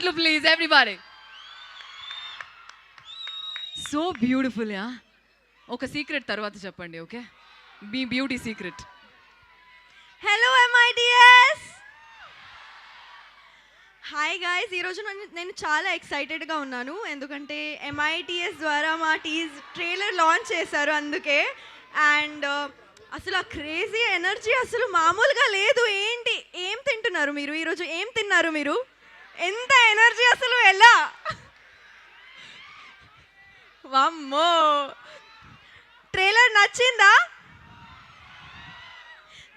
చప్పట్లు please everybody. So beautiful యా. ఒక సీక్రెట్ తర్వాత చెప్పండి, ఓకే? మీ beauty secret. Hello MITS. Hi guys, ఈరోజు నేను చాలా ఎక్సైటెడ్గా ఉన్నాను ఎందుకంటే MITS ద్వారా మా ట్రైలర్ లాంచ్ చేశారు అందుకే. అండ్ అసలు ఆ క్రేజీ ఎనర్జీ అసలు మామూలుగా లేదు. ఏంటి, ఏం తింటున్నారు మీరు ఈరోజు? ఏం తిన్నారు మీరు? ఎంత ఎనర్జీ అసలు, ఎలా? వామ్మో, ట్రైలర్ నచ్చిందా?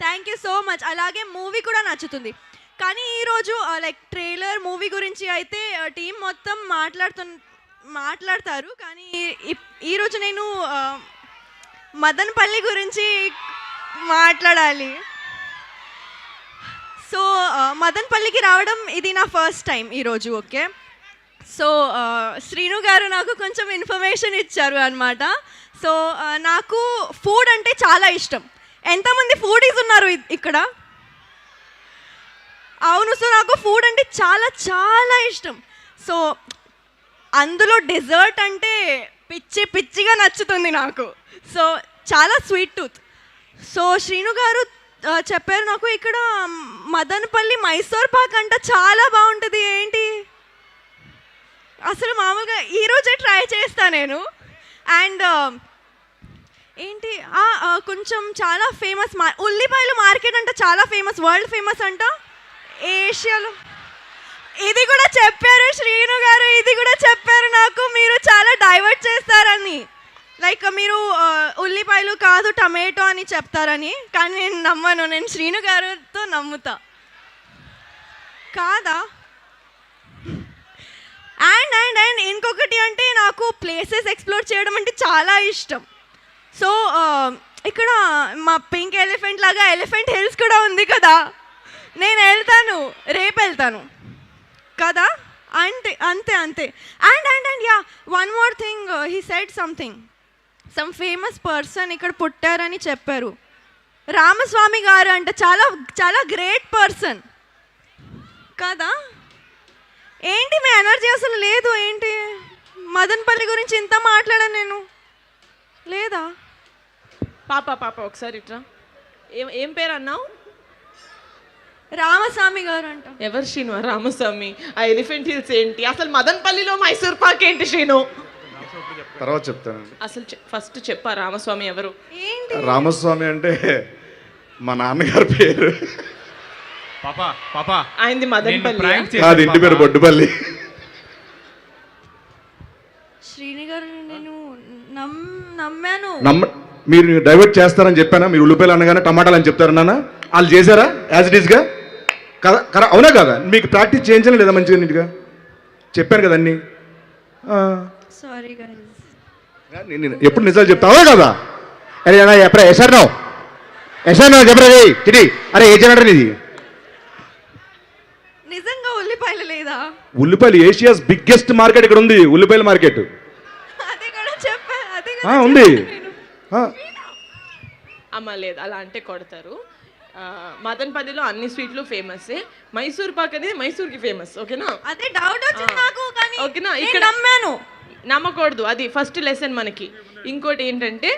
Thank you so much. అలాగే మూవీ కూడా నచ్చుతుంది. కానీ ఈరోజు లైక్ ట్రైలర్ మూవీ గురించి అయితే టీం మొత్తం మాట్లాడతారు. కానీ ఈరోజు నేను మదనపల్లి గురించి మాట్లాడాలి. సో మదనపల్లికి రావడం ఇది నా ఫస్ట్ టైం ఈరోజు, ఓకే? సో శ్రీను గారు నాకు కొంచెం ఇన్ఫర్మేషన్ ఇచ్చారు అనమాట. సో నాకు ఫుడ్ అంటే చాలా ఇష్టం. ఎంతమంది ఫుడీస్ ఉన్నారు ఇక్కడ? అవును. సో నాకు ఫుడ్ అంటే చాలా చాలా ఇష్టం. సో అందులో డెజర్ట్ అంటే పిచ్చిగా నచ్చుతుంది నాకు. సో చాలా స్వీట్ టూత్. సో శ్రీను గారు చెప్పారు నాకు ఇక్కడ మదనపల్లి మైసూర్ పాక్ అంట చాలా బాగుంటుంది. ఏంటి అసలు మామూలుగా ఈరోజే ట్రై చేస్తా నేను. అండ్ ఏంటి కొంచెం చాలా ఫేమస్ ఉల్లిపాయలు మార్కెట్ అంట, చాలా ఫేమస్, వరల్డ్ ఫేమస్ అంట ఏషియాలో. ఇది కూడా చెప్పారు శ్రీను గారు, ఇది కూడా చెప్పారు నాకు మీరు చాలా డైవర్ట్ చేస్తారని. లైక్ మీరు ఉల్లిపాయలు కాదు టమాటో అని చెప్తారని. కానీ నేను నమ్మను, నేను శ్రీను గారితో నమ్ముతా. కాదా? అండ్ అండ్ అండ్ ఇంకొకటి అంటే నాకు ప్లేసెస్ ఎక్స్ప్లోర్ చేయడం అంటే చాలా ఇష్టం. సో ఇక్కడ మా పింక్ ఎలిఫెంట్ లాగా ఎలిఫెంట్ హిల్స్ కూడా ఉంది కదా, నేను వెళ్తాను, రేపు వెళ్తాను కదా. అంతే అంతే అంతే. And and and yeah, one more thing, he said something, some famous person ఇక్కడ పుట్టారని చెప్పారు. రామస్వామి గారు అంట, చాలా చాలా గ్రేట్ పర్సన్ కదా. ఏంటి మీ ఎనర్జీ అసలు లేదు? ఏంటి మదనపల్లి గురించి ఇంత మాట్లాడాను నేను, లేదా? పాప ఒకసారి ఇట్రా. ఏం పేరు అన్నావు? రామస్వామి గారు అంట. ఎవరు శ్రీను? రామస్వామి. ఆ ఎలిఫెంట్ హిల్స్ ఏంటి? అసలు మదనపల్లిలో మైసూర్ పాక్ ఏంటి శ్రీను? తర్వాత చెప్తానండి. అసలు ఫస్ట్ చెప్పా రామస్వామి ఎవరు? ఏంటి రామస్వామి అంటే మా నాన్నగారి పేరు. ఆయనది మదనపల్లి. అది ఇంటి పేరు బొడ్డుపల్లి. శ్రీని గారు నేను నమ్మాను. మీరు డైవర్ట్ చేస్తారని చెప్పానా? మీరు ఉల్లిపాయలు అనగానే టమాటాలు అని చెప్తారు నాన్న. వాళ్ళు చేశారా యాజ్ ఇట్ ఈస్గా? కదా, అవునా కదా? మీకు ప్రాక్టీస్ చేయించడం లేదా మంచిగా నీట్గా? చెప్పాను కదా అన్నీ. Sorry guys. నేను ఎప్పుడు నిజాలు చెప్తావా కదా? అరే ఎప్పుడా ఎసారు చెప్పరా చిటి? అరే ఏ జనడర్ ఇది? నిజంగా ఉల్లిపాయలు లేదా? ఉల్లిపాయలు ఏషియాస్ బిగ్గెస్ట్ మార్కెట్ ఇక్కడ ఉంది, ఉల్లిపాయల మార్కెట్. అదే కూడా చెప్పా, అదే ఉంది. అమ్మ లేదు, అలా అంటే కొడతారు. మదనపల్లిలో అన్ని స్వీట్లు ఫేమస్. మైసూర్ పాక్ అనేది మైసూర్కి ఫేమస్, ఓకేనా? అదే డౌట్ వచ్చింది నాకు, కానీ ఓకేనా? ఇక్కడ నమ్మాను. నమ్మకూడదు, అది ఫస్ట్ లెసన్ మనకి. ఇంకోటి ఏంటంటే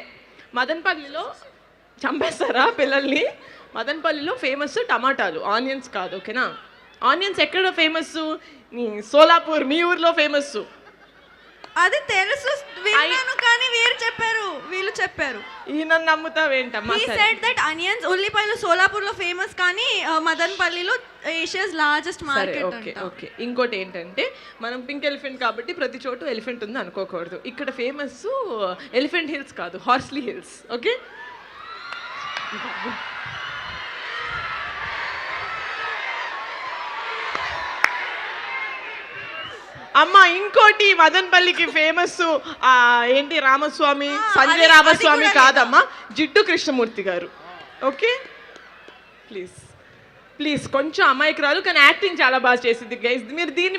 మదనపల్లిలో చంపేస్తారా పిల్లల్ని? మదనపల్లిలో ఫేమస్ టమాటాలు, ఆనియన్స్ కాదు, ఓకేనా? ఆనియన్స్ ఎక్కడ ఫేమస్? సోలాపూర్, మీ ఊర్లో ఫేమస్. అది తెలుసు, విన్నాను, కానీ వీళ్ళు చెప్పారు. ఈయన నమ్ముతావేంటమ్మా? He said that onions, ఉల్లిపాయలు సోలాపూర్లో ఫేమస్, కానీ మదనపల్లిలో ఏషియాస్ లార్జెస్ట్ మార్కెట్ ఓకే అంట. ఓకే. ఇంకోటి ఏంటంటే మనం పింక్ ఎలిఫెంట్ కాబట్టి ప్రతి చోటు ఎలిఫెంట్ ఉంది అనుకోకూడదు. ఇక్కడ ఫేమస్ ఎలిఫెంట్ హిల్స్ కాదు, హార్స్లీ హిల్స్, ఓకే? అమ్మ ఇంకోటి మదనపల్లికి ఫేమస్ ఏంటి? రామస్వామి, సంజయ్ రామస్వామి కాదమ్మా, జిడ్డు కృష్ణమూర్తి గారు, ఓకే? ప్లీజ్ కొంచెం అమాయకురాలు, కానీ యాక్టింగ్ చాలా బాగా చేసింది గైస్. మీరు దీన్ని